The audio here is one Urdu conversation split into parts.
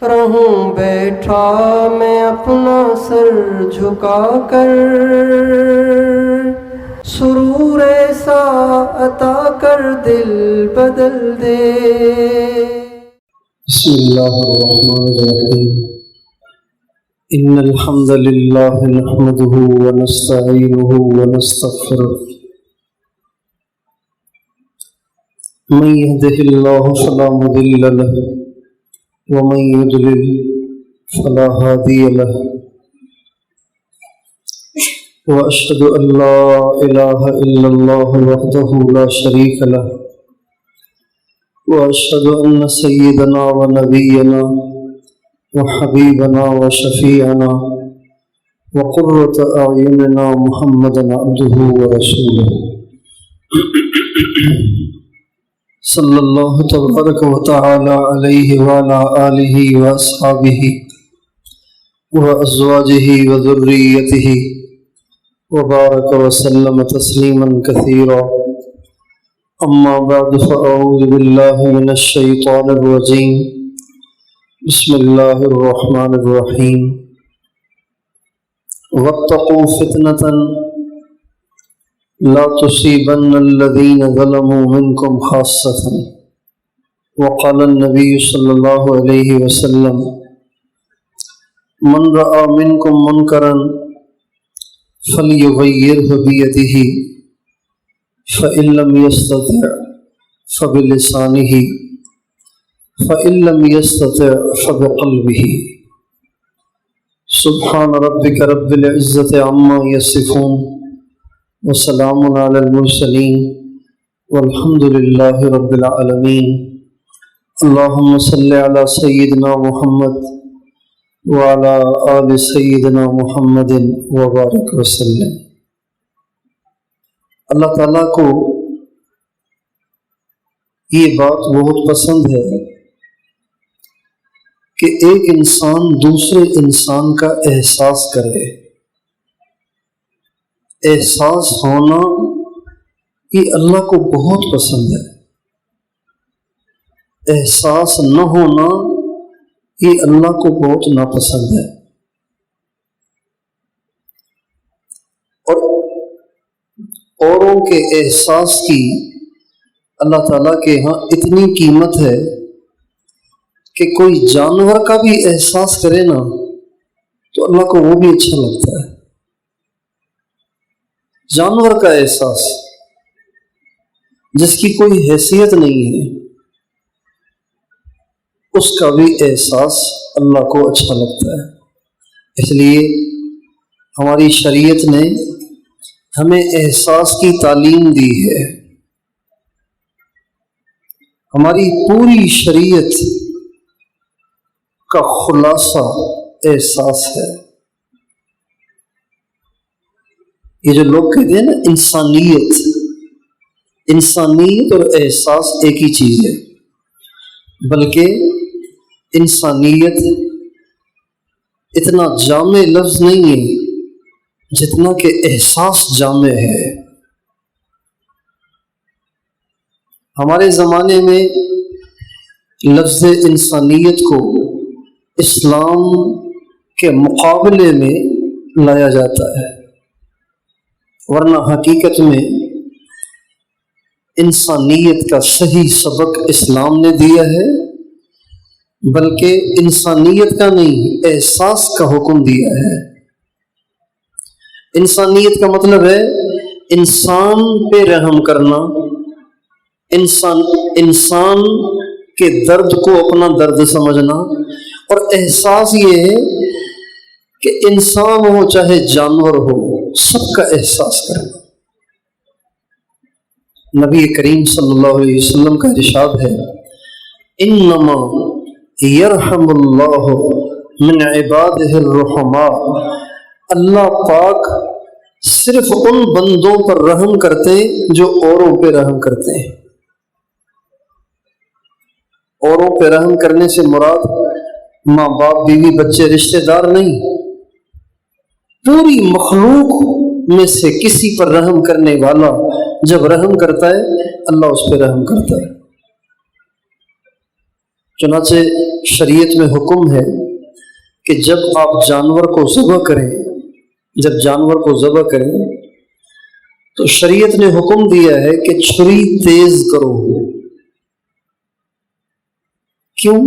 رہوں بیٹھا میں اپنا سر جھکا کر، سرور ایسا عطا کر دل بدل دے۔ بسم اللہ الرحمن الرحیم۔ ان الحمد للہ نحمده ونستعینه ونستغفره، من يهده الله فلا مضل له ومن يضلل فلا هادي له، واشهد ان لا اله الا الله وحده لا شريك له، واشهد ان سيدنا ونبينا وحبيبنا وشفيعنا وقرة اعيننا محمدا عبده ورسوله صلی اللہ تبارک و تعالی علیہ وعلی آلہ واصحابہ وازواجہ وذریتہ وبارک وسلم تسلیما کثیرا، اما بعد فاعوذ باللہ من الشیطان الرجیم، بسم اللہ الرحمن الرحیم۔ واتقوا فتنة لا تصيبن الذين ظلموا منكم خاصة، وقال النبي صلى الله عليه وسلم: من رأى منكم منكرا فليغيره بيده، فإن لم يستطع فبلسانه، فإن لم يستطع فبقلبه۔ سبحان ربك رب العزة عما يصفون، وسلام علی المرسلین، والحمد للہ رب العالمین۔ اللہم صلی علی سیدنا محمد وعلی آل سیدنا محمد وبارک وسلم۔ اللہ تعالیٰ کو یہ بات بہت پسند ہے کہ ایک انسان دوسرے انسان کا احساس کرے۔ احساس ہونا یہ اللہ کو بہت پسند ہے، احساس نہ ہونا یہ اللہ کو بہت ناپسند ہے۔ اور اوروں کے احساس کی اللہ تعالیٰ کے ہاں اتنی قیمت ہے کہ کوئی جانور کا بھی احساس کرے نا تو اللہ کو وہ بھی اچھا لگتا ہے۔ جانور کا احساس جس کی کوئی حیثیت نہیں ہے، اس کا بھی احساس اللہ کو اچھا لگتا ہے۔ اس لیے ہماری شریعت نے ہمیں احساس کی تعلیم دی ہے۔ ہماری پوری شریعت کا خلاصہ احساس ہے۔ یہ جو لوگ کہتے ہیں نا انسانیت اور احساس ایک ہی چیز ہے، بلکہ انسانیت اتنا جامع لفظ نہیں ہے جتنا کہ احساس جامع ہے۔ ہمارے زمانے میں لفظ انسانیت کو اسلام کے مقابلے میں لایا جاتا ہے، ورنہ حقیقت میں انسانیت کا صحیح سبق اسلام نے دیا ہے، بلکہ انسانیت کا نہیں احساس کا حکم دیا ہے۔ انسانیت کا مطلب ہے انسان پہ رحم کرنا، انسان کے درد کو اپنا درد سمجھنا، اور احساس یہ ہے کہ انسان ہو چاہے جانور ہو سب کا احساس کرنا۔ نبی کریم صلی اللہ علیہ وسلم کا ارشاد ہے: انما یرحم اللہ من عبادہ الرحماء، اللہ پاک صرف ان بندوں پر رحم کرتے ہیں جو اوروں پہ رحم کرتے ہیں۔ اوروں پہ رحم کرنے سے مراد ماں باپ بیوی بچے رشتہ دار نہیں، پوری مخلوق میں سے کسی پر رحم کرنے والا جب رحم کرتا ہے اللہ اس پہ رحم کرتا ہے۔ چنانچہ شریعت میں حکم ہے کہ جب آپ جانور کو ذبح کریں، جب جانور کو ذبح کریں تو شریعت نے حکم دیا ہے کہ چھری تیز کرو۔ کیوں؟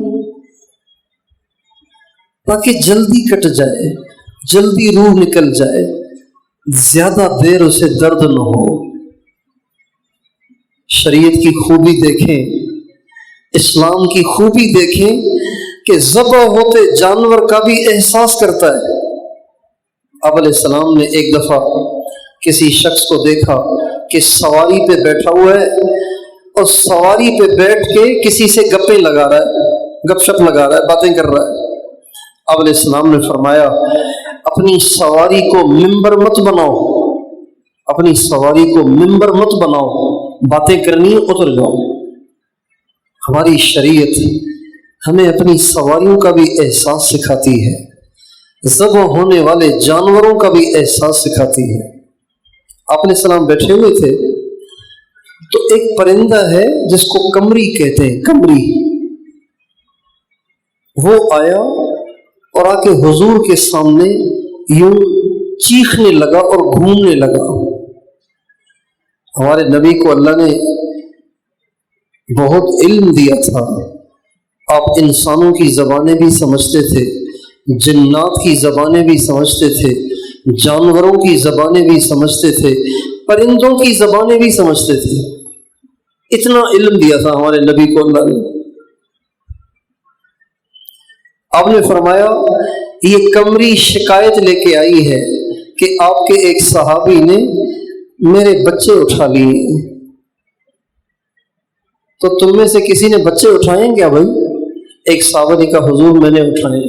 تاکہ جلدی کٹ جائے، جلدی روح نکل جائے، زیادہ دیر اسے درد نہ ہو۔ شریعت کی خوبی دیکھیں، اسلام کی خوبی دیکھیں کہ ذبح ہوتے جانور کا بھی احساس کرتا ہے۔ آپ علیہ السلام نے ایک دفعہ کسی شخص کو دیکھا کہ سواری پہ بیٹھا ہوا ہے اور سواری پہ بیٹھ کے کسی سے گپیں لگا رہا ہے، گپ شپ لگا رہا ہے، باتیں کر رہا ہے۔ آپ علیہ السلام نے فرمایا اپنی سواری کو ممبر مت بناؤ، اپنی سواری کو ممبر مت بناؤ، باتیں کرنی اتر جاؤ۔ ہماری شریعت ہمیں اپنی سواریوں کا بھی احساس سکھاتی ہے، ذبح ہونے والے جانوروں کا بھی احساس سکھاتی ہے۔ آپ علیہ السلام بیٹھے ہوئے تھے تو ایک پرندہ ہے جس کو قمری کہتے ہیں، قمری، وہ آیا اور آ کے حضور کے سامنے یوں چیخنے لگا اور گھومنے لگا۔ ہمارے نبی کو اللہ نے بہت علم دیا تھا، آپ انسانوں کی زبانیں بھی سمجھتے تھے، جنات کی زبانیں بھی سمجھتے تھے، جانوروں کی زبانیں بھی سمجھتے تھے، پرندوں کی زبانیں بھی سمجھتے تھے۔ اتنا علم دیا تھا ہمارے نبی کو اللہ نے۔ آپ نے فرمایا یہ قمری شکایت لے کے آئی ہے کہ آپ کے ایک صحابی نے میرے بچے اٹھا لیے۔ تو تم میں سے کسی نے بچے اٹھائیں کیا بھائی؟ ایک صحابہ نے کہا حضور میں نے اٹھائے،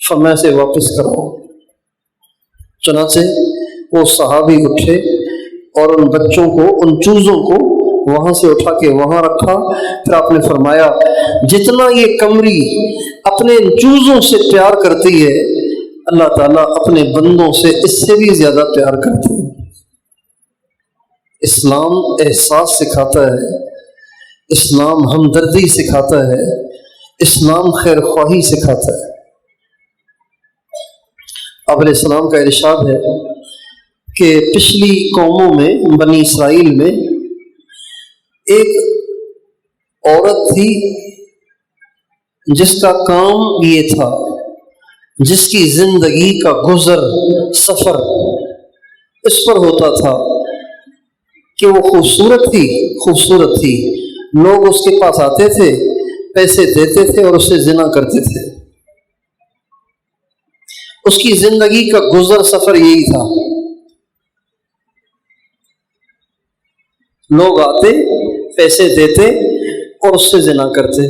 فرمایا سے واپس کرو۔ چنانچہ وہ صحابی اٹھے اور ان بچوں کو، ان چوزوں کو وہاں سے اٹھا کے وہاں رکھا۔ پھر آپ نے فرمایا جتنا یہ قمری اپنے ان چوزوں سے پیار کرتی ہے، اللہ تعالیٰ اپنے بندوں سے اس سے بھی زیادہ پیار کرتے ہیں۔ اسلام احساس سکھاتا ہے، اسلام ہمدردی سکھاتا ہے، اسلام خیر خواہی سکھاتا ہے۔ آپ علیہ السلام کا ارشاد ہے کہ پچھلی قوموں میں، بنی اسرائیل میں، ایک عورت تھی جس کا کام یہ تھا، جس کی زندگی کا گزر سفر اس پر ہوتا تھا کہ وہ خوبصورت تھی، لوگ اس کے پاس آتے تھے، پیسے دیتے تھے اور اس سے زنا کرتے تھے۔ اس کی زندگی کا گزر سفر یہی تھا، لوگ آتے، پیسے دیتے اور اس سے زنا کرتے۔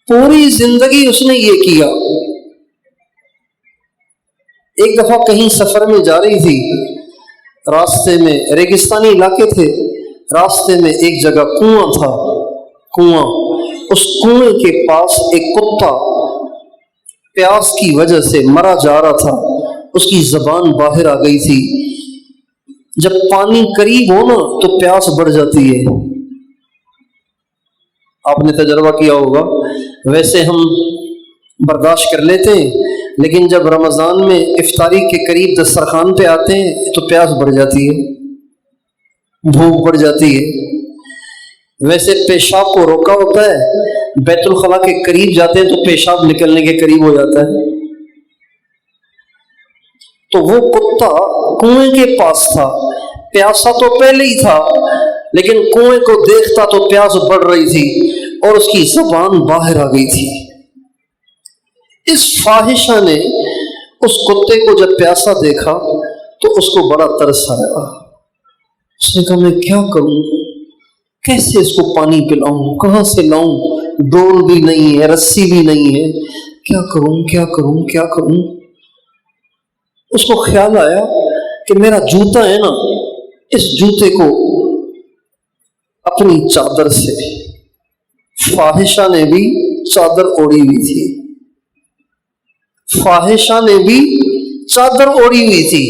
پوری زندگی اس نے یہ کیا۔ ایک دفعہ کہیں سفر میں جا رہی تھی، راستے میں ریگستانی علاقے تھے، راستے میں ایک جگہ کنواں تھا، کنواں، اس کنویں کے پاس ایک کتا پیاس کی وجہ سے مرا جا رہا تھا، اس کی زبان باہر آ گئی تھی۔ جب پانی قریب ہو نا تو پیاس بڑھ جاتی ہے، آپ نے تجربہ کیا ہوگا۔ ویسے ہم برداشت کر لیتے ہیں، لیکن جب رمضان میں افطاری کے قریب دسترخوان پہ آتے ہیں تو پیاس بڑھ جاتی ہے، بھوک بڑھ جاتی ہے۔ ویسے پیشاب کو روکا ہوتا ہے، بیت الخلا کے قریب جاتے ہیں تو پیشاب نکلنے کے قریب ہو جاتا ہے۔ تو وہ کتا کنویں کے پاس تھا، پیاسا تو پہلے ہی تھا، لیکن کنویں کو دیکھتا تو پیاس بڑھ رہی تھی اور اس کی زبان باہر آ گئی تھی۔ اس فاحشہ نے اس کتے کو جب پیاسا دیکھا تو اس کو بڑا ترس آیا۔ اس نے کہا میں کیا کروں، کیسے اس کو پانی پلاؤں، کہاں سے لاؤں، ڈول بھی نہیں ہے، رسی بھی نہیں ہے، کیا کروں۔ اس کو خیال آیا کہ میرا جوتا ہے نا، اس جوتے کو اپنی چادر سے، فاحشہ نے بھی چادر اوڑھی ہوئی تھی، فاحشہ نے بھی چادر اوڑھی ہوئی تھی،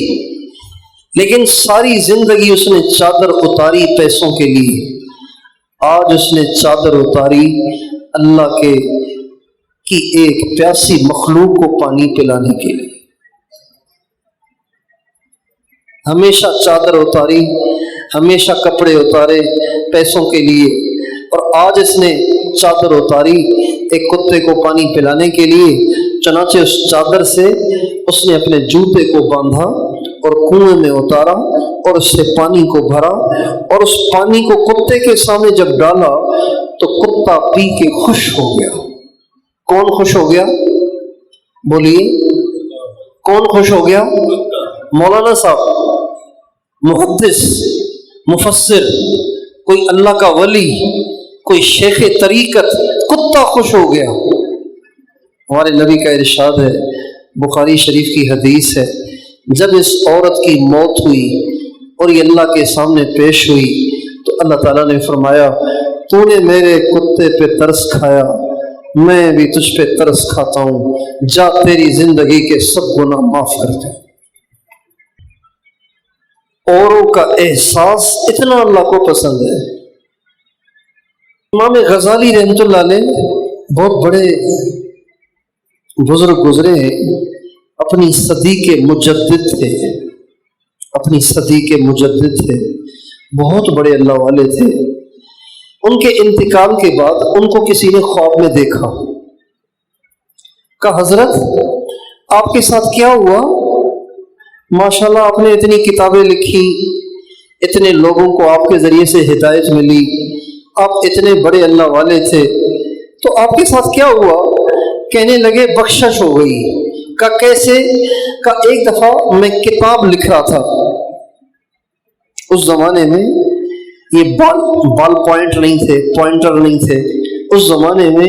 لیکن ساری زندگی اس نے چادر اتاری پیسوں کے لیے۔ آج اس نے چادر اتاری اللہ کے کی ایک پیاسی مخلوق کو پانی پلانے کے لیے ہمیشہ چادر اتاری، ہمیشہ کپڑے اتارے پیسوں کے لیے، اور آج اس نے چادر اتاری ایک کتے کو پانی پلانے کے لیے، چنانچہ اس چادر سے اس نے اپنے جوتے کو باندھا اور کنویں میں اتارا اور اس سے پانی کو بھرا، اور اس پانی کو کتے کے سامنے جب ڈالا تو کتا پی کے خوش ہو گیا۔ کون خوش ہو گیا؟ بولیے، کون خوش ہو گیا؟ مولانا صاحب، محدث، مفسر، کوئی اللہ کا ولی، کوئی شیخ طریقت، کتا خوش ہو گیا۔ ہمارے نبی کا ارشاد ہے، بخاری شریف کی حدیث ہے، جب اس عورت کی موت ہوئی اور یہ اللہ کے سامنے پیش ہوئی تو اللہ تعالیٰ نے فرمایا، تو نے میرے کتے پہ ترس کھایا، میں بھی تجھ پہ ترس کھاتا ہوں، جا تیری زندگی کے سب گناہ معاف کر دوں۔ اوروں کا احساس اتنا اللہ کو پسند ہے۔ امام غزالی رحمۃ اللہ علیہ بہت بڑے بزرگ گزرے ہیں، اپنی صدی کے مجدد تھے، اپنی صدی کے مجدد تھے، بہت بڑے اللہ والے تھے۔ ان کے انتقال کے بعد ان کو کسی نے خواب میں دیکھا، کہا حضرت آپ کے ساتھ کیا ہوا؟ ماشاءاللہ آپ نے اتنی کتابیں لکھی، اتنے لوگوں کو آپ کے ذریعے سے ہدایت ملی، آپ اتنے بڑے اللہ والے تھے، تو آپ کے ساتھ کیا ہوا؟ کہنے لگے بخشش ہو گئی۔ کہا کیسے؟ کہا ایک دفعہ میں کتاب لکھ رہا تھا، اس زمانے میں یہ بال پوائنٹ نہیں تھے، پوائنٹر نہیں تھے، اس زمانے میں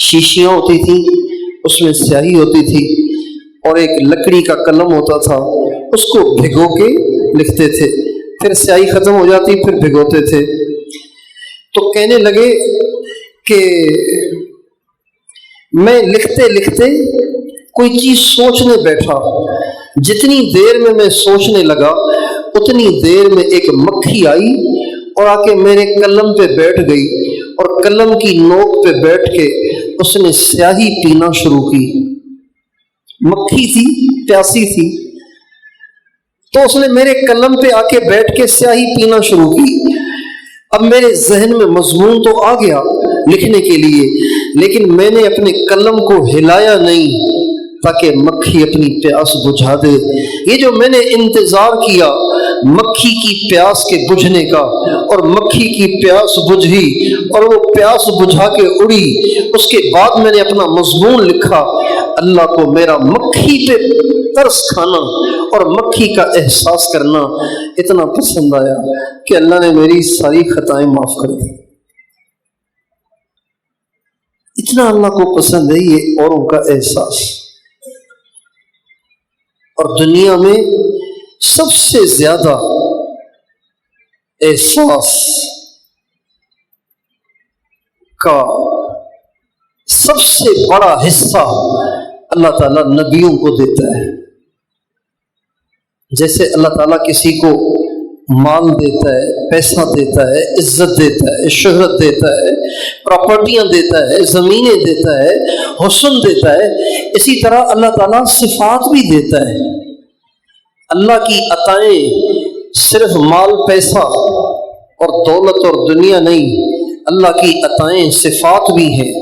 شیشیاں ہوتی تھیں، اس میں سیاہی ہوتی تھی اور ایک لکڑی کا قلم ہوتا تھا، اس کو بھگو کے لکھتے تھے، پھر سیاہی ختم ہو جاتی پھر بھگوتے تھے۔ تو کہنے لگے کہ میں لکھتے لکھتے کوئی چیز سوچنے بیٹھا، جتنی دیر میں میں سوچنے لگا اتنی دیر میں ایک مکھی آئی اور آ کے میرے قلم پہ بیٹھ گئی، اور قلم کی نوک پہ بیٹھ کے اس نے سیاہی پینا شروع کی۔ مکھی تھی، پیاسی تھی، تو اس نے میرے قلم پہ آ کے بیٹھ کے سیاہی پینا شروع کی۔ اب میرے ذہن میں مضمون تو آ گیا لکھنے کے لیے، لیکن میں نے اپنے قلم کو ہلایا نہیں تاکہ مکھی اپنی پیاس بجھا دے۔ یہ جو میں نے انتظار کیا مکھی کی پیاس کے بجھنے کا، اور مکھی کی پیاس بجھی اور وہ پیاس بجھا کے اڑی، اس کے بعد میں نے اپنا مضمون لکھا۔ اللہ کو میرا مکھی پہ ترس کھانا اور مکھی کا احساس کرنا اتنا پسند آیا کہ اللہ نے میری ساری خطائیں معاف کر دی۔ اتنا اللہ کو پسند ہے یہ اوروں کا احساس۔ اور دنیا میں سب سے زیادہ احساس کا سب سے بڑا حصہ اللہ تعالیٰ نبیوں کو دیتا ہے۔ جیسے اللہ تعالیٰ کسی کو مال دیتا ہے، پیسہ دیتا ہے، عزت دیتا ہے، شہرت دیتا ہے، پراپرٹیاں دیتا ہے، زمینیں دیتا ہے، حسن دیتا ہے، اسی طرح اللہ تعالیٰ صفات بھی دیتا ہے۔ اللہ کی عطائیں صرف مال، پیسہ اور دولت اور دنیا نہیں، اللہ کی عطائیں صفات بھی ہیں۔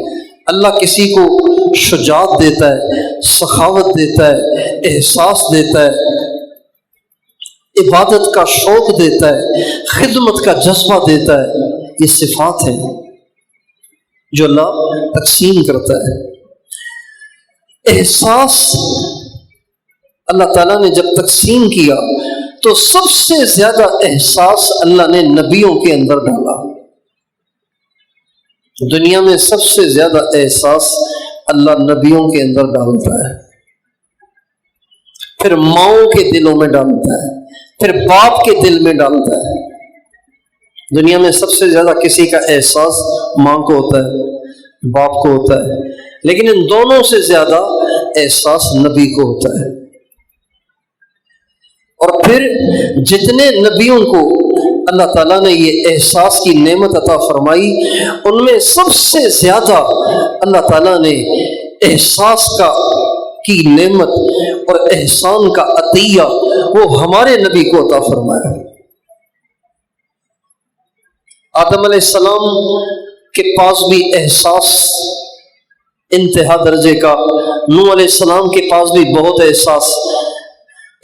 اللہ کسی کو شجاعت دیتا ہے، سخاوت دیتا ہے، احساس دیتا ہے، عبادت کا شوق دیتا ہے، خدمت کا جذبہ دیتا ہے۔ یہ صفات ہیں جو اللہ تقسیم کرتا ہے۔ احساس اللہ تعالیٰ نے جب تقسیم کیا تو سب سے زیادہ احساس اللہ نے نبیوں کے اندر ڈالا۔ دنیا میں سب سے زیادہ احساس اللہ نبیوں کے اندر ڈالتا ہے، پھر ماؤں کے دلوں میں ڈالتا ہے، پھر باپ کے دل میں ڈالتا ہے۔ دنیا میں سب سے زیادہ کسی کا احساس ماں کو ہوتا ہے، باپ کو ہوتا ہے، لیکن ان دونوں سے زیادہ احساس نبی کو ہوتا ہے۔ اور پھر جتنے نبیوں کو اللہ تعالیٰ نے یہ احساس کی نعمت عطا فرمائی، ان میں سب سے زیادہ اللہ تعالیٰ نے احساس کی نعمت اور احسان کا عطیہ وہ ہمارے نبی کو عطا فرمایا۔ آدم علیہ السلام کے پاس بھی احساس انتہا درجے کا، نوح علیہ السلام کے پاس بھی بہت احساس،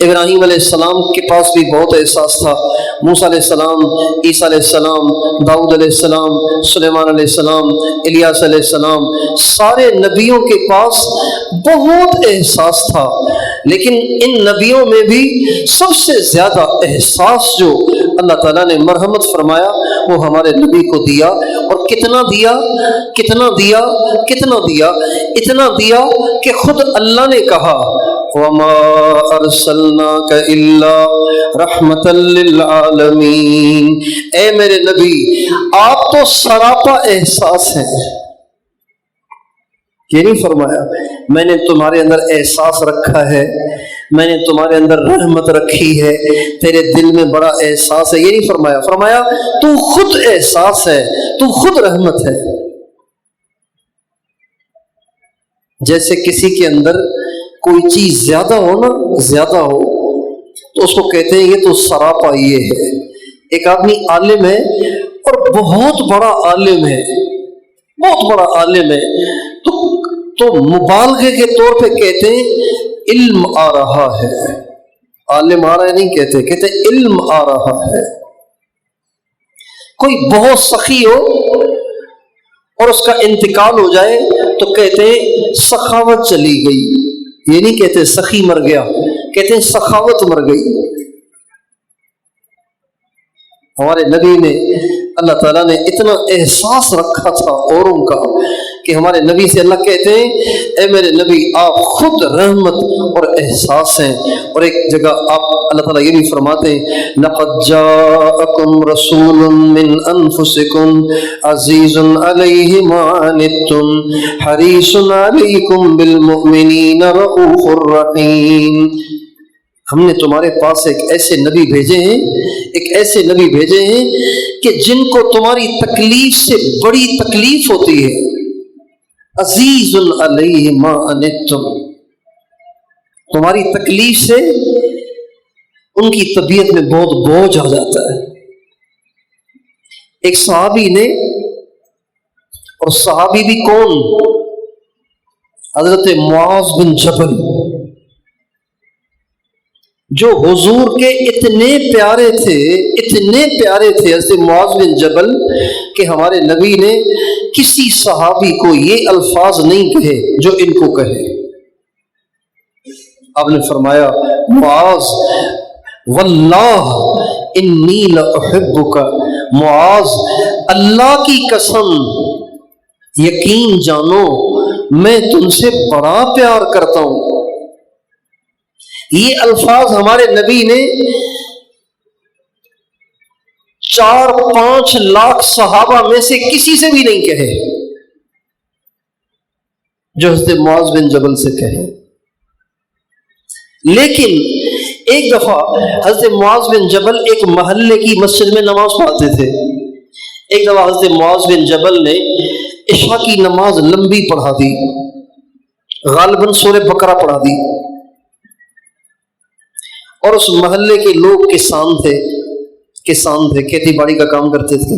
ابراہیم علیہ السلام کے پاس بھی بہت احساس تھا، موسیٰ علیہ السلام، عیسیٰ علیہ السلام، داؤد علیہ السلام، سلیمان علیہ السلام، الیاس علیہ السلام، سارے نبیوں کے پاس بہت احساس تھا، لیکن ان نبیوں میں بھی سب سے زیادہ احساس جو اللہ تعالیٰ نے مرحمت فرمایا وہ ہمارے نبی کو دیا۔ اور کتنا دیا، کتنا دیا، کتنا دیا، اتنا دیا کہ خود اللہ نے کہا وَمَا أَرْسَلْنَاكَ إِلَّا رَحْمَةً لِّلْعَالَمِينَ، اے میرے نبی آپ تو سراپا احساس ہیں۔ یہ نہیں فرمایا میں نے تمہارے اندر احساس رکھا ہے، میں نے تمہارے اندر رحمت رکھی ہے، تیرے دل میں بڑا احساس ہے، یہ نہیں فرمایا، فرمایا تو خود احساس ہے، تو خود رحمت ہے۔ جیسے کسی کے اندر کوئی چیز زیادہ ہو نا، زیادہ ہو تو اس کو کہتے ہیں یہ تو سراپا یہ ہے۔ ایک آدمی عالم ہے اور بہت بڑا عالم ہے، بہت بڑا عالم ہے، تو مبالغے کے طور پہ کہتے ہیں علم آ رہا ہے، عالم آ رہا ہے نہیں کہتے، کہتے علم آ رہا ہے۔ کوئی بہت سخی ہو اور اس کا انتقال ہو جائے تو کہتے ہیں سخاوت چلی گئی، یہ نہیں کہتے سخی مر گیا، کہتے ہیں سخاوت مر گئی۔ ہمارے نبی نے، اللہ تعالیٰ نے اتنا احساس رکھا تھا اوروں کا کہ ہمارے نبی سے اللہ کہتے ہیں اے میرے نبی آپ خود رحمت اور احساس ہیں۔ اور ایک جگہ آپ اللہ تعالیٰ یہ بھی فرماتے ہیں لَقَدْ جَاءَكُمْ رَسُولٌ مِّنْ أَنفُسِكُمْ عَزِيزٌ عَلَيْهِ مَا عَنِتُّمْ حَرِيصٌ عَلَيْكُمْ بِالْمُؤْمِنِينَ رَءُوفٌ رَحِيمٌ، ہم نے تمہارے پاس ایک ایسے نبی بھیجے ہیں، ایک ایسے نبی بھیجے ہیں کہ جن کو تمہاری تکلیف سے بڑی تکلیف ہوتی ہے، عزیز علیہ ما عنتم، تمہاری تکلیف سے ان کی طبیعت میں بہت بوجھ آ جاتا ہے۔ ایک صحابی نے، اور صحابی بھی کون؟ حضرت معاذ بن جبل، جو حضور کے اتنے پیارے تھے، اتنے پیارے تھے حضرت معاذ بن جبل کہ ہمارے نبی نے کسی صحابی کو یہ الفاظ نہیں کہے جو ان کو کہے۔ آپ نے فرمایا معاذ واللہ انی لأحبک، معاذ اللہ کی قسم یقین جانو میں تم سے بڑا پیار کرتا ہوں۔ یہ الفاظ ہمارے نبی نے 4-5 لاکھ صحابہ میں سے کسی سے بھی نہیں کہے جو حضرت معاذ بن جبل سے کہے۔ لیکن ایک دفعہ حضرت معاذ بن جبل ایک محلے کی مسجد میں نماز پڑھاتے تھے۔ ایک دفعہ حضرت معاذ بن جبل نے عشاء کی نماز لمبی پڑھا دی، غالباً سورہ بقرہ پڑھا دی، اور اس محلے کے لوگ کسان تھے، کھیتی باڑی کا کام کرتے تھے۔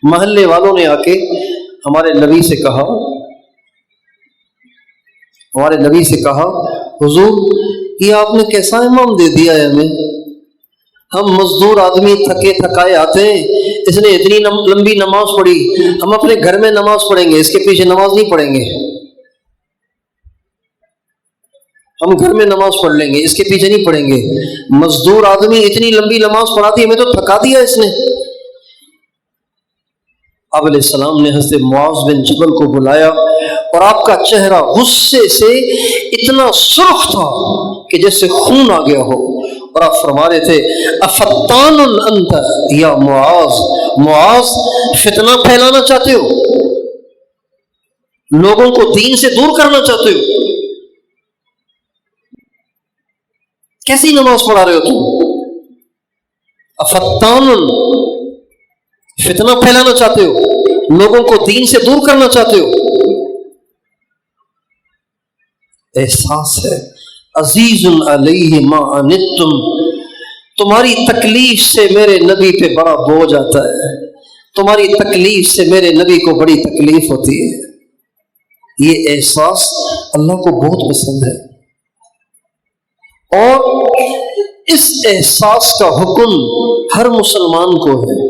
محلے والوں نے آ کے ہمارے نبی سے کہا حضور یہ آپ نے کیسا امام دے دیا ہے ہمیں، ہم مزدور آدمی تھکے تھکائے آتے ہیں، اس نے اتنی لمبی نماز پڑھی، ہم اپنے گھر میں نماز پڑھیں گے، اس کے پیچھے نماز نہیں پڑھیں گے، ہم گھر میں نماز پڑھ لیں گے، اس کے پیچھے نہیں پڑھیں گے، مزدور آدمی اتنی لمبی نماز پڑھاتی ہمیں تو تھکا دیا اس نے۔ آپ علیہ السلام نے حضرت معاذ بن جبل کو بلایا اور آپ کا چہرہ غصے سے اتنا سرخ تھا کہ جیسے خون آ گیا ہو، اور آپ فرما رہے تھے افتان انت یا معاذ، معاذ فتنہ پھیلانا چاہتے ہو، لوگوں کو دین سے دور کرنا چاہتے ہو، کیسی نماز پڑھا رہے ہو تم؟ افتان فتنہ پھیلانا چاہتے ہو, لوگوں کو دین سے دور کرنا چاہتے ہو. احساس ہے عزیز علیہ ما عنتم, تمہاری تکلیف سے میرے نبی پہ بڑا بوجھ آتا ہے, تمہاری تکلیف سے میرے نبی کو بڑی تکلیف ہوتی ہے. یہ احساس اللہ کو بہت پسند ہے, اور اس احساس کا حکم ہر مسلمان کو ہے.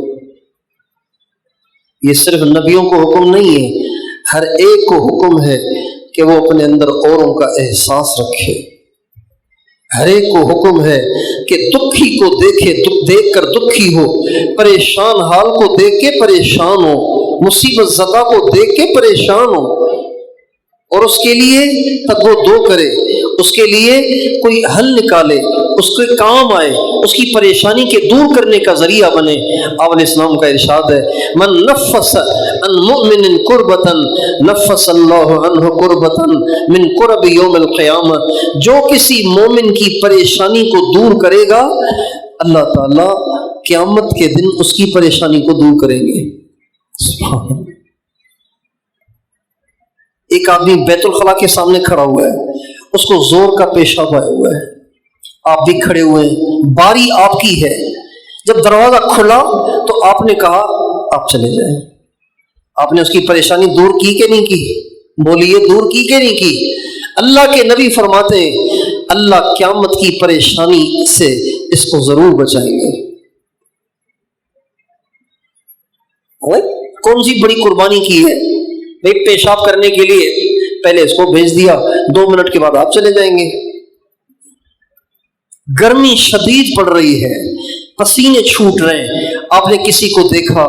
یہ صرف نبیوں کو حکم نہیں ہے, ہر ایک کو حکم ہے کہ وہ اپنے اندر اوروں کا احساس رکھے. ہر ایک کو حکم ہے کہ دکھی کو دیکھے, دیکھ کر دکھی ہو, پریشان حال کو دیکھ کے پریشان ہو, مصیبت زدہ کو دیکھ کے پریشان ہو, اور اس کے لیے تگ و دو کرے, اس کے لیے کوئی حل نکالے, اس کے کام آئے, اس کی پریشانی کے دور کرنے کا ذریعہ بنے. آپ علیہ السلام کا ارشاد ہے, من نفس عن مؤمن کربتا نفس اللہ عنہ کربتا من کرب یوم القیامہ, جو کسی مومن کی پریشانی کو دور کرے گا اللہ تعالی قیامت کے دن اس کی پریشانی کو دور کریں گے. سبحان اللہ. ایک آدمی بیت الخلاء کے سامنے کھڑا ہوا ہے, اس کو زور کا پیشاب آیا ہوا ہے, آپ بھی کھڑے ہوئے ہیں, باری آپ کی ہے. جب دروازہ کھلا تو آپ نے کہا آپ چلے جائیں. آپ نے اس کی پریشانی دور کی کہ نہیں کی؟ بولیے, دور کی کہ نہیں کی؟ اللہ کے نبی فرماتے ہیں اللہ قیامت کی پریشانی سے اس کو ضرور بچائیں گے. کون سی بڑی قربانی کی ہے بھئی, پیشاب کرنے کے لیے پہلے اس کو بھیج دیا, 2 منٹ کے بعد آپ چلے جائیں گے. گرمی شدید پڑ رہی ہے, پسینے چھوٹ رہے ہیں, آپ نے کسی کو دیکھا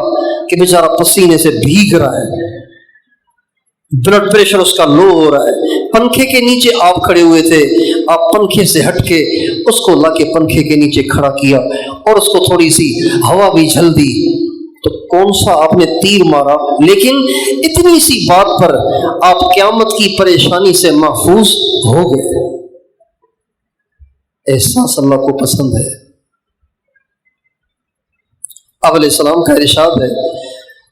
کہ بیچارہ پسینے سے بھیگ رہا ہے, بلڈ پریشر اس کا لو ہو رہا ہے, پنکھے کے نیچے آپ کھڑے ہوئے تھے, آپ پنکھے سے ہٹ کے اس کو لا کے پنکھے کے نیچے کھڑا کیا اور اس کو تھوڑی سی ہوا بھی جھل دی, تو کون سا آپ نے تیر مارا, لیکن اتنی سی بات پر آپ قیامت کی پریشانی سے محفوظ ہو گئے. احساس اللہ کو پسند ہے. آپ علیہ السلام کا ارشاد ہے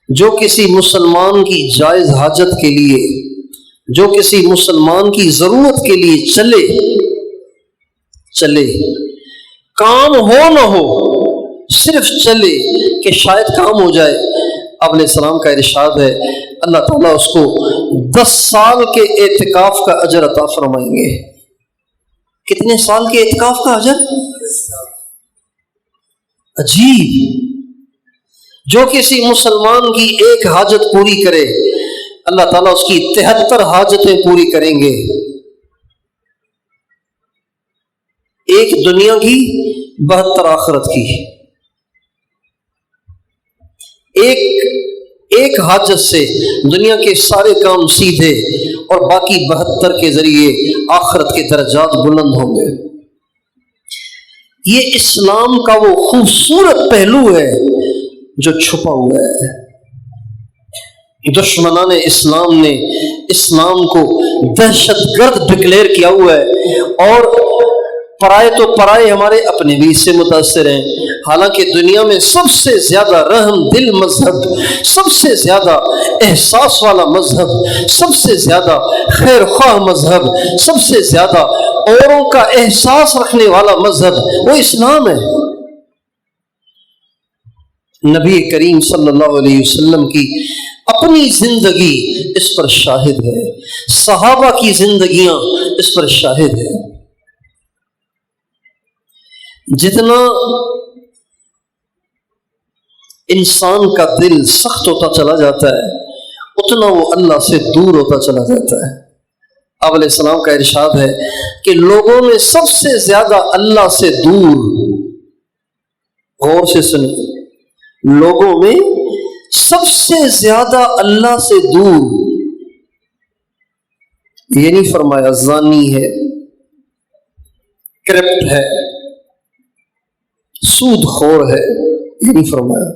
جو کسی مسلمان کی جائز حاجت کے لیے, جو کسی مسلمان کی ضرورت کے لیے چلے, کام ہو نہ ہو, صرف چلے کہ شاید کام ہو جائے, آپ علیہ السلام کا ارشاد ہے اللہ تعالیٰ اس کو 10 سال کے اعتکاف کا اجر عطا فرمائیں گے. کتنے سال کے اعتکاف کا اجر؟ عجیب. جو کسی مسلمان کی ایک حاجت پوری کرے اللہ تعالیٰ اس کی 73 حاجتیں پوری کریں گے. ایک دنیا کی 72 آخرت کی. ایک حاجت سے دنیا کے سارے کام سیدھے اور باقی 72 کے ذریعے آخرت کے درجات بلند ہوں گے. یہ اسلام کا وہ خوبصورت پہلو ہے جو چھپا ہوا ہے. دشمنان اسلام نے اسلام کو دہشت گرد ڈکلیئر کیا ہوا ہے, اور پرائے تو پرائے ہمارے اپنے بھی اس سے متاثر ہیں. حالانکہ دنیا میں سب سے زیادہ رحم دل مذہب, سب سے زیادہ احساس والا مذہب, سب سے زیادہ خیر خواہ مذہب, سب سے زیادہ اوروں کا احساس رکھنے والا مذہب وہ اسلام ہے. نبی کریم صلی اللہ علیہ وسلم کی اپنی زندگی اس پر شاہد ہے, صحابہ کی زندگیاں اس پر شاہد ہے. جتنا انسان کا دل سخت ہوتا چلا جاتا ہے اتنا وہ اللہ سے دور ہوتا چلا جاتا ہے. آپ علیہ السلام کا ارشاد ہے کہ لوگوں میں سب سے زیادہ اللہ سے دور, غور سے سنیں, لوگوں میں سب سے زیادہ اللہ سے دور, یہ نہیں فرمایا زانی ہے, کرپٹ ہے, سود خور ہے, یہ نہیں فرمایا,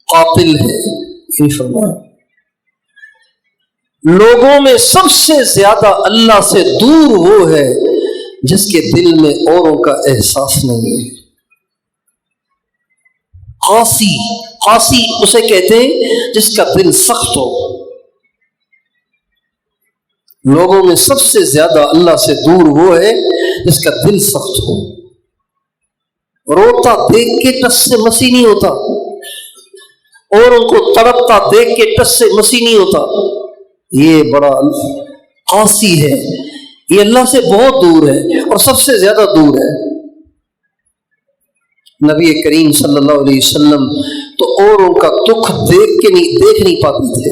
قاتل ہے, یہ نہیں فرمایا. لوگوں میں سب سے زیادہ اللہ سے دور وہ ہے جس کے دل میں اوروں کا احساس نہیں ہے. قاسی قاسی اسے کہتے ہیں جس کا دل سخت ہو. لوگوں میں سب سے زیادہ اللہ سے دور وہ ہے جس کا دل سخت ہو. روتا دیکھ کے ٹس سے مسی نہیں ہوتا، اور ان کو تڑپتا دیکھ کے ٹس سے مسی نہیں ہوتا. یہ بڑا قاسی ہے، یہ اللہ سے بہت دور ہے اور سب سے زیادہ دور ہے. نبی کریم صلی اللہ علیہ وسلم تو اوروں کا دکھ دیکھ نہیں پاتے تھے،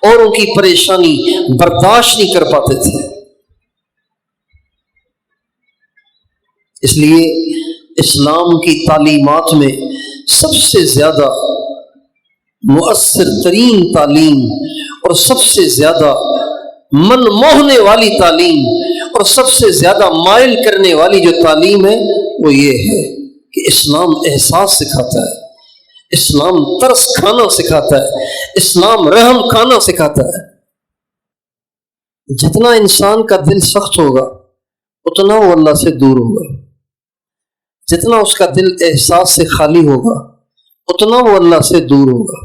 اوروں کی پریشانی برداشت نہیں کر پاتے تھے. اس لیے اسلام کی تعلیمات میں سب سے زیادہ مؤثر ترین تعلیم اور سب سے زیادہ من موہنے والی تعلیم اور سب سے زیادہ مائل کرنے والی جو تعلیم ہے وہ یہ ہے کہ اسلام احساس سکھاتا ہے، اسلام ترس کھانا سکھاتا ہے، اسلام رحم کھانا سکھاتا ہے. جتنا انسان کا دل سخت ہوگا اتنا وہ اللہ سے دور ہوگا، جتنا اس کا دل احساس سے خالی ہوگا اتنا وہ اللہ سے دور ہوگا.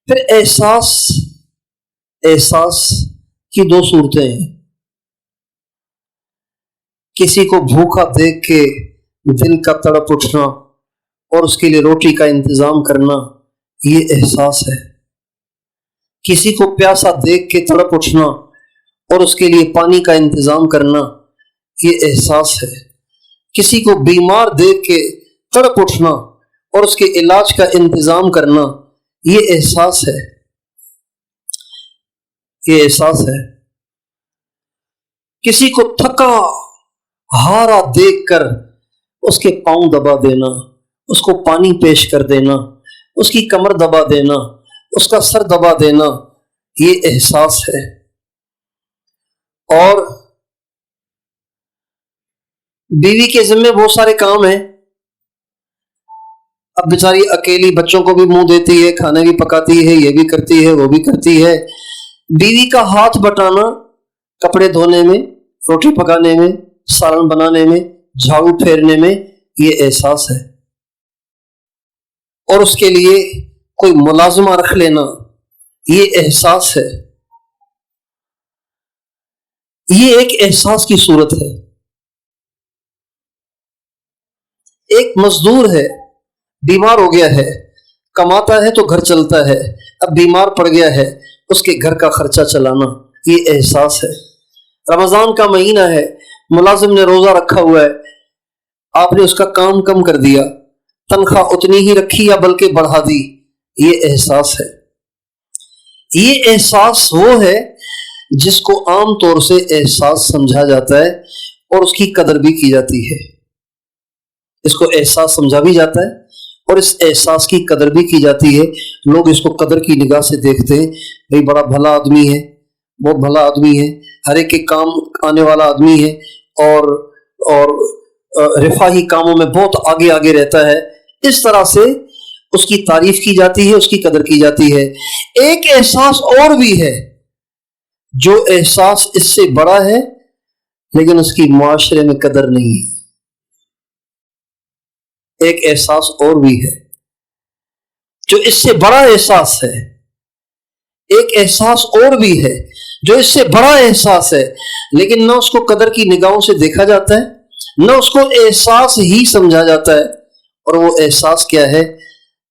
پھر احساس کی دو صورتیں ہیں. کسی کو بھوکا دیکھ کے دل کا تڑپ اٹھنا اور اس کے لیے روٹی کا انتظام کرنا، یہ احساس ہے. کسی کو پیاسا دیکھ کے تڑپ اٹھنا اور اس کے لیے پانی کا انتظام کرنا، یہ احساس ہے. کسی کو بیمار دیکھ کے تڑپ اٹھنا اور اس کے علاج کا انتظام کرنا، یہ احساس ہے. یہ احساس ہے. کسی کو تھکا ہارا دیکھ کر اس کے پاؤں دبا دینا، اس کو پانی پیش کر دینا، اس کی کمر دبا دینا، اس کا سر دبا دینا، یہ احساس ہے. اور بیوی کے ذمے بہت سارے کام ہیں. اب بیچاری اکیلی بچوں کو بھی منہ دیتی ہے، کھانا بھی پکاتی ہے، یہ بھی کرتی ہے، وہ بھی کرتی ہے. بیوی کا ہاتھ بٹانا کپڑے دھونے میں، روٹی پکانے میں، سالن بنانے میں، جھاڑو پھیرنے میں، یہ احساس ہے. اور اس کے لیے کوئی ملازمہ رکھ لینا، یہ احساس ہے. یہ ایک احساس کی صورت ہے. ایک مزدور ہے، بیمار ہو گیا ہے، کماتا ہے تو گھر چلتا ہے، اب بیمار پڑ گیا ہے، اس کے گھر کا خرچہ چلانا، یہ احساس ہے. رمضان کا مہینہ ہے، ملازم نے روزہ رکھا ہوا ہے، آپ نے اس کا کام کم کر دیا، تنخواہ اتنی ہی رکھی یا بلکہ بڑھا دی، یہ احساس ہے. یہ احساس وہ ہے جس کو عام طور سے احساس سمجھا جاتا ہے اور اس کی قدر بھی کی جاتی ہے. اس کو احساس سمجھا بھی جاتا ہے اور اس احساس کی قدر بھی کی جاتی ہے. لوگ اس کو قدر کی نگاہ سے دیکھتے ہیں، بھئی بڑا بھلا آدمی ہے، بہت بھلا آدمی ہے، ہر ایک کے کام آنے والا آدمی ہے، اور رفاہی کاموں میں بہت آگے رہتا ہے. اس طرح سے اس کی تعریف کی جاتی ہے، اس کی قدر کی جاتی ہے. ایک احساس اور بھی ہے جو احساس اس سے بڑا ہے لیکن اس کی معاشرے میں قدر نہیں ہے. ایک احساس اور بھی ہے جو اس سے بڑا احساس ہے. ایک احساس اور بھی ہے جو اس سے بڑا احساس ہے لیکن نہ اس کو قدر کی نگاہوں سے دیکھا جاتا ہے، نہ اس کو احساس ہی سمجھا جاتا ہے. اور وہ احساس کیا ہے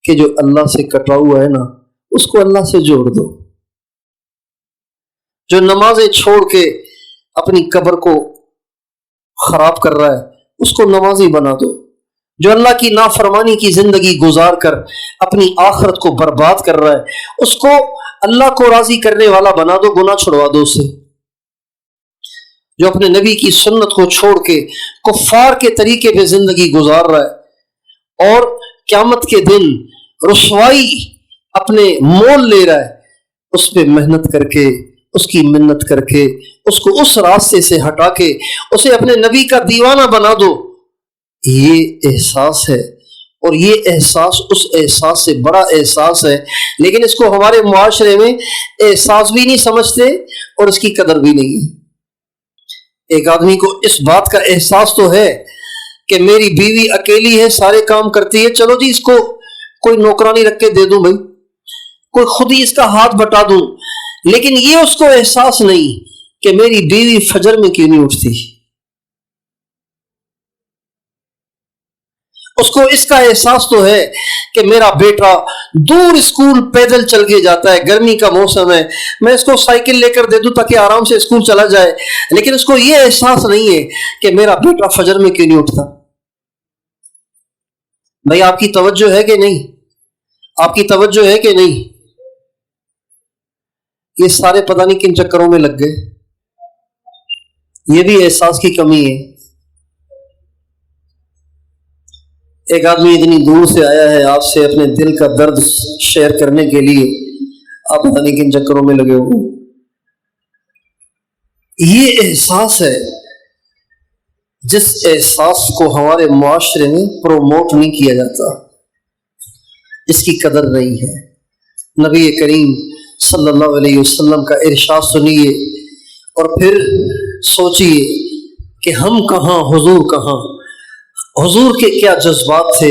کہ جو اللہ سے کٹا ہوا ہے نا، اس کو اللہ سے جوڑ دو. جو نمازیں چھوڑ کے اپنی قبر کو خراب کر رہا ہے اس کو نمازی بنا دو. جو اللہ کی نافرمانی کی زندگی گزار کر اپنی آخرت کو برباد کر رہا ہے اس کو اللہ کو راضی کرنے والا بنا دو، گناہ چھڑوا دو اسے. جو اپنے نبی کی سنت کو چھوڑ کے کفار کے طریقے پہ زندگی گزار رہا ہے اور قیامت کے دن رسوائی اپنے مول لے رہا ہے، اس پہ محنت کر کے، اس کی منت کر کے، اس کو اس راستے سے ہٹا کے اسے اپنے نبی کا دیوانہ بنا دو. یہ احساس ہے اور یہ احساس اس احساس سے بڑا احساس ہے، لیکن اس کو ہمارے معاشرے میں احساس بھی نہیں سمجھتے اور اس کی قدر بھی نہیں ہے. ایک آدمی کو اس بات کا احساس تو ہے کہ میری بیوی اکیلی ہے، سارے کام کرتی ہے، چلو جی اس کو کوئی نوکرانی رکھ کے دے دوں بھائی, کوئی خود ہی اس کا ہاتھ بٹا دوں, لیکن یہ اس کو احساس نہیں کہ میری بیوی فجر میں کیوں نہیں اٹھتی. اس کو اس کا احساس تو ہے کہ میرا بیٹا دور اسکول پیدل چل کے جاتا ہے, گرمی کا موسم ہے, میں اس کو سائیکل لے کر دے دوں تاکہ آرام سے اسکول چلا جائے, لیکن اس کو یہ احساس نہیں ہے کہ میرا بیٹا فجر میں کیوں نہیں اٹھتا. بھائی آپ کی توجہ ہے کہ نہیں؟ آپ کی توجہ ہے کہ نہیں؟ یہ سارے پتہ نہیں کن چکروں میں لگ گئے. یہ بھی احساس کی کمی ہے. ایک آدمی اتنی دور سے آیا ہے آپ سے اپنے دل کا درد شیئر کرنے کے لیے, آپ پتہ نہیں کن چکروں میں لگے ہو. یہ احساس ہے جس احساس کو ہمارے معاشرے میں پروموٹ نہیں کیا جاتا, اس کی قدر نہیں ہے. نبی کریم صلی اللہ علیہ وسلم کا ارشاد سنیے اور پھر سوچئے کہ ہم کہاں, حضور کہاں, حضور کے کیا جذبات تھے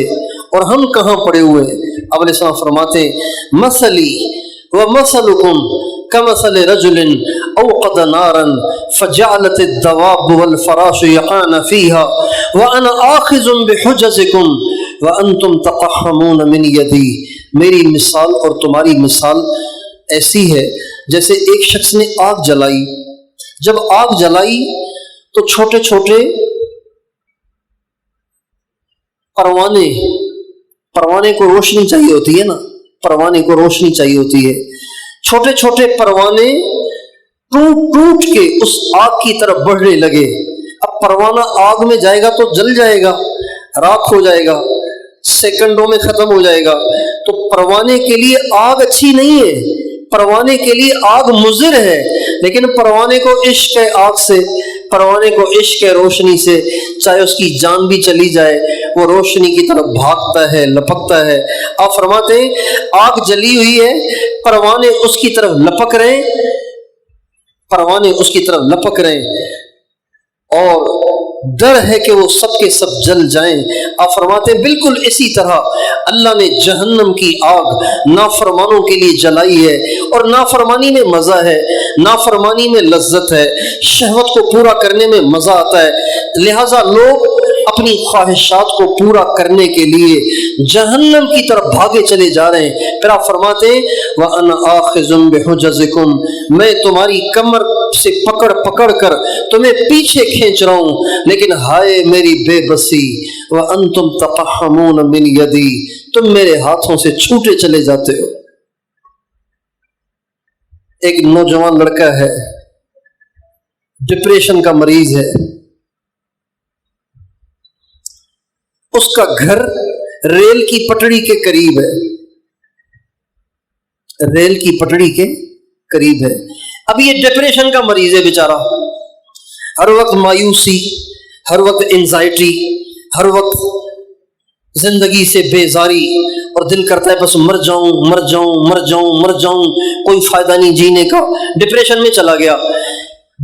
اور ہم کہاں پڑے ہوئے. اب علیہ السلام فرماتے ہیں مثلی ومثلکم کمثل رجل اوقد نارا فجعلت الدواب والفراش يقعن فيها وانا آخذ بحجزکم وانتم تقحمون من یدی. میری مثال اور تمہاری مثال ایسی ہے جیسے ایک شخص نے آگ جلائی. جب آگ جلائی تو چھوٹے چھوٹے پروانے کو روشنی چاہیے ہوتی ہے نا, پروانے کو روشنی چاہیے ہوتی ہے. چھوٹے چھوٹے پروانے ٹوٹ ٹوٹ کے اس آگ کی طرف بڑھنے لگے. اب پروانہ آگ میں جائے گا تو جل جائے گا, راکھ ہو جائے گا, سیکنڈوں میں ختم ہو جائے گا. تو پروانے کے لیے آگ اچھی نہیں ہے, پروانے کے لیے آگ مضر ہے, لیکن پروانے کو عشق ہے آگ سے, پروانے کو عشق ہے روشنی سے, چاہے اس کی جان بھی چلی جائے وہ روشنی کی طرف بھاگتا ہے, لپکتا ہے. آپ فرماتے ہیں آگ جلی ہوئی ہے, پروانے اس کی طرف لپک رہے, پروانے اس کی طرف لپک رہے اور ڈر ہے کہ وہ سب کے سب جل جائیں. آپ فرماتے ہیں بالکل اسی طرح اللہ نے جہنم کی آگ نافرمانوں کے لیے جلائی ہے, اور نافرمانی میں مزہ ہے, نافرمانی میں لذت ہے, شہوت کو پورا کرنے میں مزہ آتا ہے. لہٰذا لوگ اپنی خواہشات کو پورا کرنے کے لیے جہنم کی طرف بھاگے چلے جا رہے ہیں. پھر آپ فرماتے ہیں وَأَنَا آخِذٌ بِحُجَزِكُمْ, میں تمہاری کمر سے پکڑ پکڑ کر تمہیں پیچھے کھینچ رہا ہوں, لیکن ہائے میری بے بسی, وَأَنْتُمْ تَقَحَّمُونَ مِنْ يَدِي, تم میرے ہاتھوں سے چھوٹے چلے جاتے ہو. ایک نوجوان لڑکا ہے, ڈپریشن کا مریض ہے, اس کا گھر ریل کی پٹڑی کے قریب ہے, ریل کی پٹڑی کے قریب ہے. اب یہ ڈپریشن کا مریض ہے بیچارہ, ہر وقت مایوسی, ہر وقت انزائٹی, ہر وقت زندگی سے بیزاری, اور دل کرتا ہے بس مر جاؤں مر جاؤں مر جاؤں مر جاؤں, کوئی فائدہ نہیں جینے کا. ڈپریشن میں چلا گیا,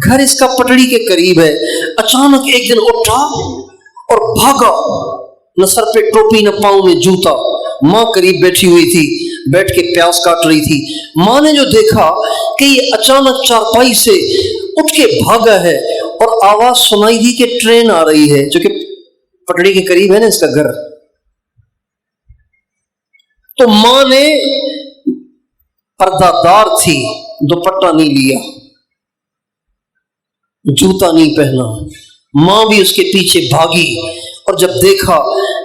گھر اس کا پٹڑی کے قریب ہے. اچانک ایک دن اٹھا اور بھاگا, نہ سر پہ ٹوپی نہ پاؤں میں جوتا. ماں قریب بیٹھی ہوئی تھی, بیٹھ کے پیاس کاٹ رہی تھی. ماں نے جو دیکھا کہ یہ اچانک چارپائی سے اٹھ کے بھاگا ہے اور آواز سنائی دی کہ ٹرین آ رہی ہے, جو کہ پٹڑی کے قریب ہے نا اس کا گھر. تو ماں نے, پردہ دار تھی, دوپٹہ نہیں لیا, جوتا نہیں پہنا, ماں بھی اس کے پیچھے بھاگی, اور جب دیکھا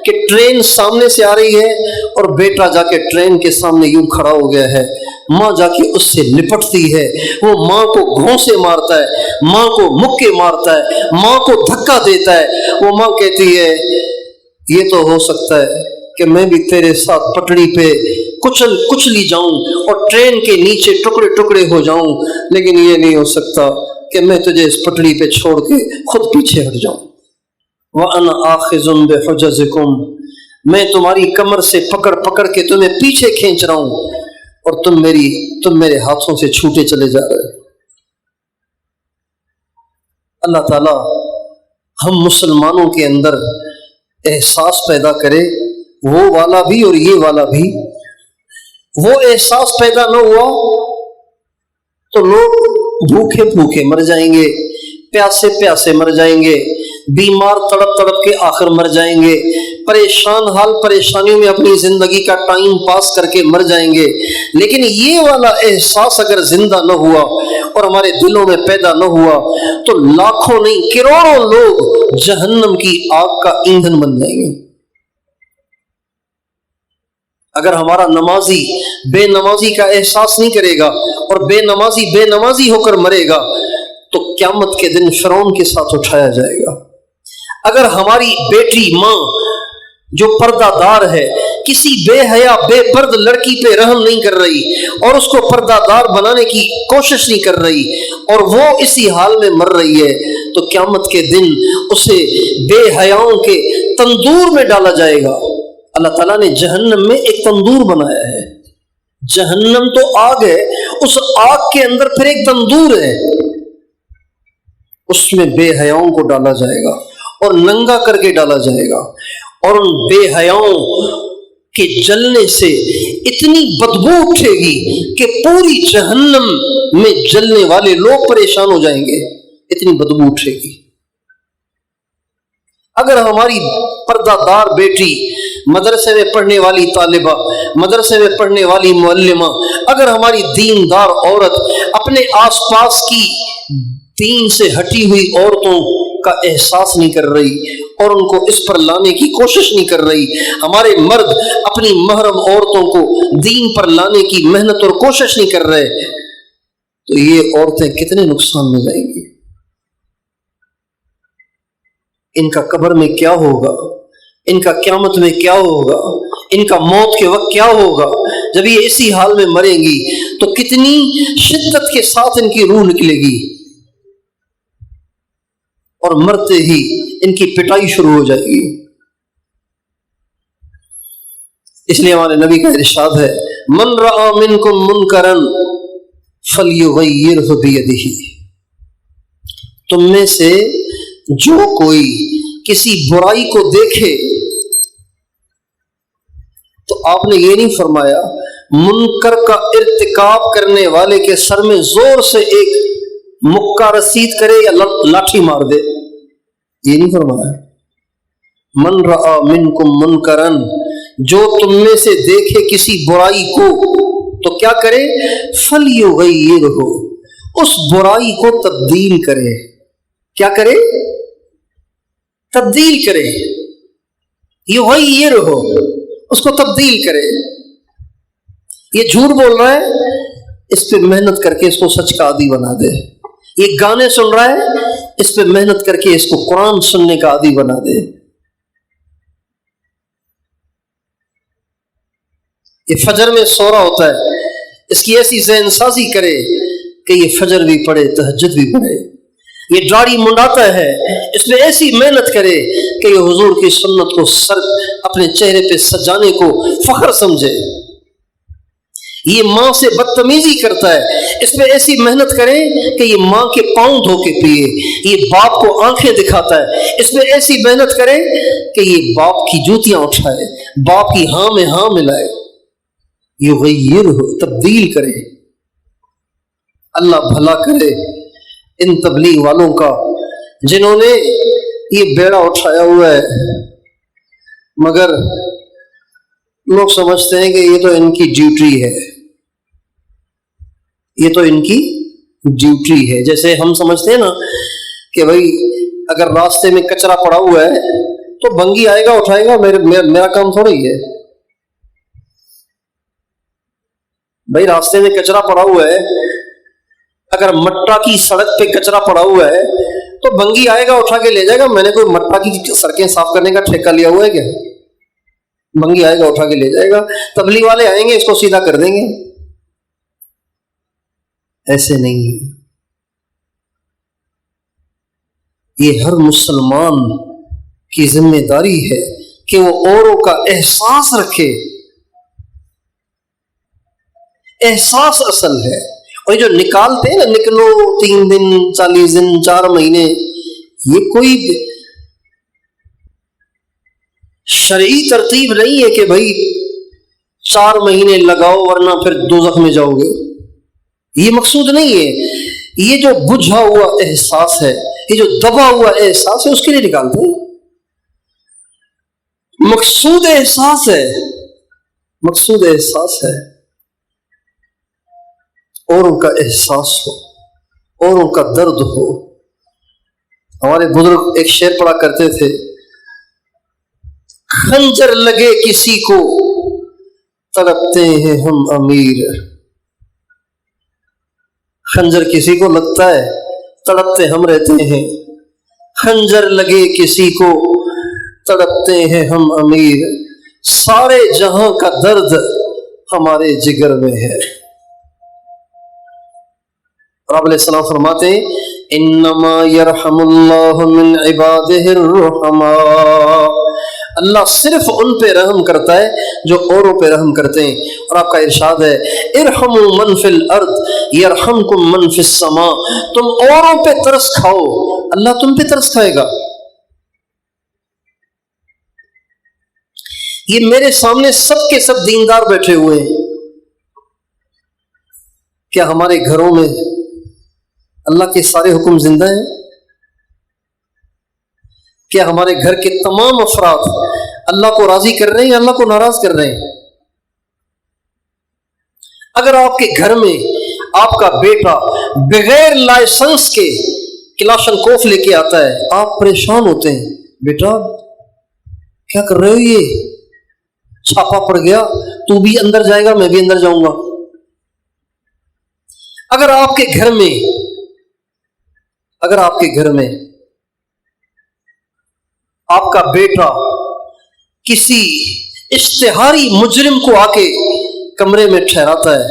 کہ ٹرین سامنے سے آ رہی ہے اور بیٹا جا کے ٹرین کے سامنے یوں کھڑا ہو گیا ہے, ماں جا کے اس سے لپٹتی ہے. وہ ماں کو گھونسے مارتا ہے, ماں کو مکے مارتا ہے, ماں کو دھکا دیتا ہے. وہ ماں کہتی ہے یہ تو ہو سکتا ہے کہ میں بھی تیرے ساتھ پٹڑی پہ کچلی جاؤں اور ٹرین کے نیچے ٹکڑے ٹکڑے ہو جاؤں, لیکن یہ نہیں ہو سکتا کہ میں تجھے اس پٹڑی پہ چھوڑ کے خود پیچھے ہٹ جاؤں. وَأَنَا آخِذٌ بِحُجَزِكُمْ, میں تمہاری کمر سے پکڑ پکڑ کے تمہیں پیچھے کھینچ رہا ہوں, اور تم میرے ہاتھوں سے چھوٹے چلے جا رہے. اللہ تعالی ہم مسلمانوں کے اندر احساس پیدا کرے وہ والا بھی اور یہ والا بھی، وہ احساس پیدا نہ ہوا تو لوگ بھوکے بھوکے مر جائیں گے، پیاسے پیاسے مر جائیں گے، بیمار تڑپ تڑپ کے آخر مر جائیں گے، پریشان حال پریشانیوں میں اپنی زندگی کا ٹائم پاس کر کے مر جائیں گے۔ لیکن یہ والا احساس اگر زندہ نہ ہوا اور ہمارے دلوں میں پیدا نہ ہوا تو لاکھوں نہیں کروڑوں لوگ جہنم کی آگ کا ایندھن بن جائیں گے۔ اگر ہمارا نمازی بے نمازی کا احساس نہیں کرے گا اور بے نمازی ہو کر مرے گا تو قیامت کے دن فرعون کے ساتھ اٹھایا جائے گا۔ اگر ہماری بیٹی ماں جو پردہ دار ہے کسی بے حیا بے پرد لڑکی پہ رحم نہیں کر رہی اور اس کو پردہ دار بنانے کی کوشش نہیں کر رہی اور وہ اسی حال میں مر رہی ہے تو قیامت کے دن اسے بے حیاؤں کے تندور میں ڈالا جائے گا۔ اللہ تعالیٰ نے جہنم میں ایک تندور بنایا ہے۔ جہنم تو آگ ہے، اس آگ کے اندر پھر ایک تندور ہے، اس میں بے حیاؤں کو ڈالا جائے گا اور ننگا کر کے ڈالا جائے گا، اور ان بے حیاؤں کے جلنے سے اتنی بدبو اٹھے گی کہ پوری جہنم میں جلنے والے لوگ پریشان ہو جائیں گے، اتنی بدبو اٹھے گی۔ اگر ہماری پردہ دار بیٹی، مدرسے میں پڑھنے والی طالبہ، مدرسے میں پڑھنے والی معلمہ، اگر ہماری دیندار عورت اپنے آس پاس کی دین سے ہٹی ہوئی عورتوں کا احساس نہیں کر رہی اور ان کو اس پر لانے کی کوشش نہیں کر رہی، ہمارے مرد اپنی محرم عورتوں کو دین پر لانے کی محنت اور کوشش نہیں کر رہے، تو یہ عورتیں کتنے نقصان میں جائیں گی۔ ان کا قبر میں کیا ہوگا، ان کا قیامت میں کیا ہوگا، ان کا موت کے وقت کیا ہوگا، جب یہ اسی حال میں مریں گی تو کتنی شدت کے ساتھ ان کی روح نکلے گی، اور مرتے ہی ان کی پٹائی شروع ہو جائے گی۔ اس لیے ہمارے نبی کا ارشاد ہے، من رأى منکم منکرا فلیغیرہ بیدہ، تم میں سے جو کوئی کسی برائی کو دیکھے، تو آپ نے یہ نہیں فرمایا منکر کا ارتکاب کرنے والے کے سر میں زور سے ایک مکہ رسید کرے یا لاٹھی مار دے، یہ نہیں فرمایا۔ من رأى منکم منکرا، جو تم میں سے دیکھے کسی برائی کو تو کیا کرے، فلیغیرہ، اس برائی کو تبدیل کرے۔ کیا کرے؟ تبدیل کرے، یغیرہ، اس کو تبدیل کرے۔ یہ جھوٹ بول رہا ہے، اس پہ محنت کر کے اس کو سچ کا عادی بنا دے۔ یہ گانے سن رہا ہے، اس پہ محنت کر کے اس کو قرآن سننے کا عادی بنا دے۔ یہ فجر میں سو رہا ہوتا ہے، اس کی ایسی ذہن سازی کرے کہ یہ فجر بھی پڑھے تہجد بھی پڑھے۔ یہ داڑھی منڈاتا ہے، اس میں ایسی محنت کرے کہ یہ حضور کی سنت کو سر اپنے چہرے پہ سجانے کو فخر سمجھے۔ یہ ماں سے بدتمیزی کرتا ہے، اس میں ایسی محنت کرے کہ یہ ماں کے پاؤں دھو کے پیے۔ یہ باپ کو آنکھیں دکھاتا ہے، اس میں ایسی محنت کرے کہ یہ باپ کی جوتیاں اٹھائے، باپ کی ہاں میں ہاں ملائے۔ یغیرہ، تبدیل کرے۔ اللہ بھلا کرے ان تبلیغ والوں کا جنہوں نے یہ بیڑا اٹھایا ہوا ہے، مگر لوگ سمجھتے ہیں کہ یہ تو ان کی ڈیوٹی ہے، یہ تو ان کی ڈیوٹی ہے۔ جیسے ہم سمجھتے ہیں نا کہ بھائی اگر راستے میں کچرا پڑا ہوا ہے تو بنگی آئے گا اٹھائے گا، میرا کام تھوڑا ہی ہے۔ بھائی راستے میں کچرا پڑا ہوا ہے، اگر مٹا کی سڑک پہ کچرا پڑا ہوا ہے تو بنگی آئے گا اٹھا کے لے جائے گا۔ میں نے کوئی مٹا کی سڑکیں صاف کرنے کا ٹھیکہ لیا ہوا ہے کیا؟ بنگی آئے گا اٹھا کے لے جائے گا۔ تبلیغ والے آئیں گے اس کو سیدھا کر دیں گے۔ ایسے نہیں، یہ ہر مسلمان کی ذمہ داری ہے کہ وہ اوروں کا احساس رکھے۔ احساس اصل ہے، اور جو نکالتے ہیں نا، نکلو 3 دن 40 دن 4 مہینے، یہ کوئی شرعی ترتیب نہیں ہے کہ بھائی 4 مہینے لگاؤ ورنہ پھر دوزخ میں جاؤ گے. یہ مقصود نہیں ہے. یہ جو بجھا ہوا احساس ہے، یہ جو دبا ہوا احساس ہے، اس کے لیے نکالتے ہیں. مقصود احساس ہے، مقصود احساس ہے اوروں کا احساس ہو، اوروں کا درد ہو. ہمارے بزرگ ایک شعر پڑھا کرتے تھے، خنجر لگے کسی کو تڑپتے ہیں ہم امیر. خنجر کسی کو لگتا ہے، تڑپتے ہم رہتے ہیں. خنجر لگے کسی کو تڑپتے ہیں ہم امیر. سارے جہاں کا درد ہمارے جگر میں ہے. رب علیہ السلام فرماتے ہیں انما یرحم اللہ من عبادہ الرحماء. اللہ صرف ان پہ رحم کرتا ہے جو اوروں پہ رحم کرتے ہیں. اور آپ کا ارشاد ہے ارحموا من فی الارض یرحمکم من فی السماء. تم اوروں پہ ترس کھاؤ، اللہ تم پہ ترس کھائے گا. یہ میرے سامنے سب کے سب دیندار بیٹھے ہوئے ہیں. کیا ہمارے گھروں میں اللہ کے سارے حکم زندہ ہیں؟ کیا ہمارے گھر کے تمام افراد اللہ کو راضی کر رہے ہیں یا اللہ کو ناراض کر رہے ہیں؟ اگر آپ کے گھر میں آپ کا بیٹا بغیر لائسنس کے کلاشن کوف لے کے آتا ہے، آپ پریشان ہوتے ہیں، بیٹا کیا کر رہے ہو؟ یہ چھاپا پڑ گیا، تو بھی اندر جائے گا، میں بھی اندر جاؤں گا. اگر آپ کے گھر میں آپ کا بیٹا کسی اشتہاری مجرم کو آ کے کمرے میں ٹھہراتا ہے،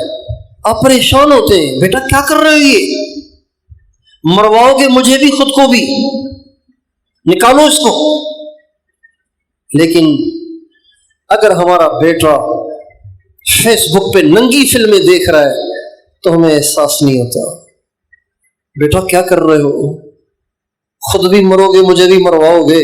آپ پریشان ہوتے ہیں، بیٹا کیا کر رہے ہو؟ یہ مرواؤ گے مجھے بھی، خود کو بھی، نکالو اس کو. لیکن اگر ہمارا بیٹا فیس بک پہ ننگی فلمیں دیکھ رہا ہے تو ہمیں احساس نہیں ہوتا، بیٹا کیا کر رہے ہو؟ خود بھی مرو گے مجھے بھی مرواؤ گے.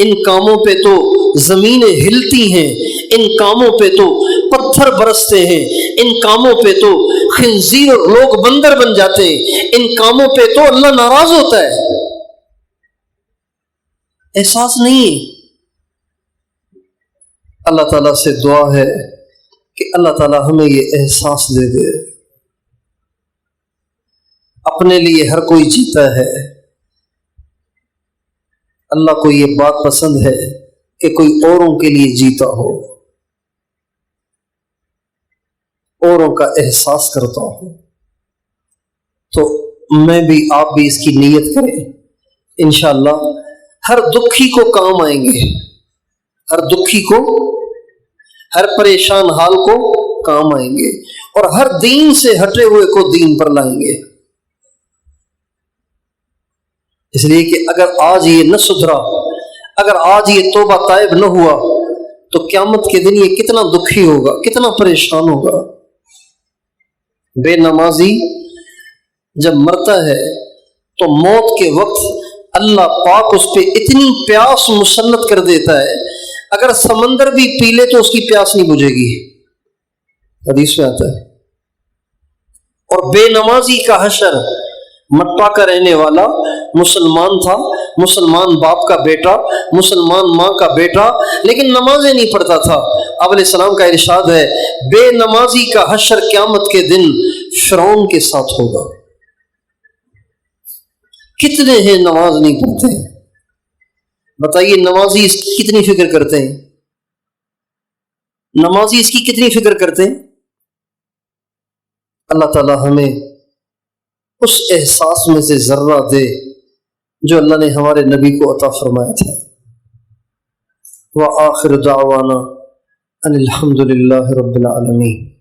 ان کاموں پہ تو زمینیں ہلتی ہیں، ان کاموں پہ تو پتھر برستے ہیں، ان کاموں پہ تو خنزیر اور لوگ بندر بن جاتے ہیں، ان کاموں پہ تو اللہ ناراض ہوتا ہے. احساس نہیں ہے. اللہ تعالیٰ سے دعا ہے کہ اللہ تعالیٰ ہمیں یہ احساس دے دے. اپنے لیے ہر کوئی جیتا ہے، اللہ کو یہ بات پسند ہے کہ کوئی اوروں کے لیے جیتا ہو، اوروں کا احساس کرتا ہو. تو میں بھی آپ بھی اس کی نیت کریں، انشاءاللہ ہر دکھی کو کام آئیں گے، ہر دکھی کو، ہر پریشان حال کو کام آئیں گے، اور ہر دین سے ہٹے ہوئے کو دین پر لائیں گے. اس لیے کہ اگر آج یہ نہ سدھرا، اگر آج یہ توبہ تائب نہ ہوا تو قیامت کے دن یہ کتنا دکھی ہوگا، کتنا پریشان ہوگا. بے نمازی جب مرتا ہے تو موت کے وقت اللہ پاک اس پہ اتنی پیاس مسلط کر دیتا ہے، اگر سمندر بھی پی لے تو اس کی پیاس نہیں بجھے گی، حدیث میں آتا ہے. اور بے نمازی کا حشر، مٹا کا رہنے والا مسلمان تھا، مسلمان باپ کا بیٹا، مسلمان ماں کا بیٹا، لیکن نمازیں نہیں پڑھتا تھا. آپ علیہ السلام کا ارشاد ہے بے نمازی کا حشر قیامت کے دن فرعون کے ساتھ ہوگا. کتنے ہیں نماز نہیں پڑھتے ہیں؟ بتائیے نمازی اس کی کتنی فکر کرتے ہیں؟ نمازی اس کی کتنی فکر کرتے ہیں؟ اللہ تعالی ہمیں اس احساس میں سے ذرہ دے جو اللہ نے ہمارے نبی کو عطا فرمایا تھا. وآخر دعوانا ان الحمد للہ رب العالمین.